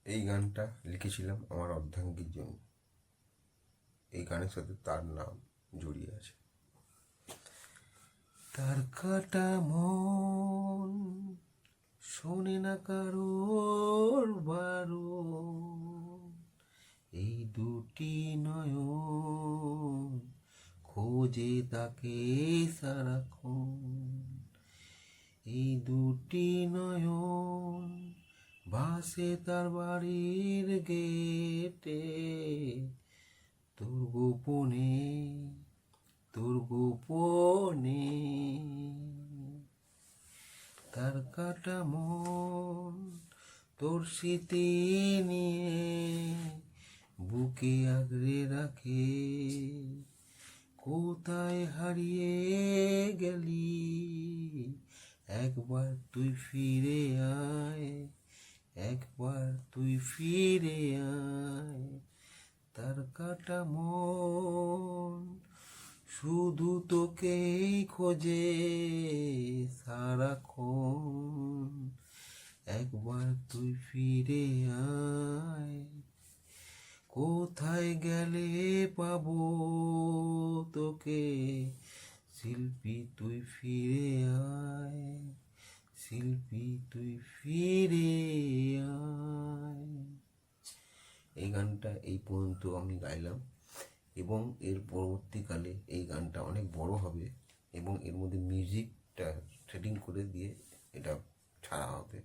এই গানটা লিখেছিলাম আমার অর্ধাঙ্গীর জন্য। এই গানের সাথে তার নাম জড়িয়ে আছে। তার কাটা মন শোনে না কারোর বারণ, এই দুটি নয়ন খোঁজে তাকে সারাক্ষণ। এই দুটি নয়ন ভাসে তার বাড়ির গেটে, তোর গোপনে, তোর গোপনে। তার কাটা মন তোর স্মৃতি নিয়ে বুকে আগলে রাখে, কোথায় হারিয়ে গেলি একবার তুই ফিরে আয়, একবার তুই ফিরে আয়। তার কাটা মন শুধু তোকেই খোঁজে সারাক্ষণ, একবার তুই ফিরে আয়। কোথায় গেলে পাবো তোকে শিল্পী, তুই ফিরে আয়, শিল্পী তুই ফিরে আয়। এই গানটা এই পর্যন্ত আমি গাইলাম, এবং এর পরবর্তীকালে এই গানটা অনেক বড় হবে এবং এর মধ্যে মিউজিকটা সেটিং করে দিয়ে এটা ছাড়া হবে।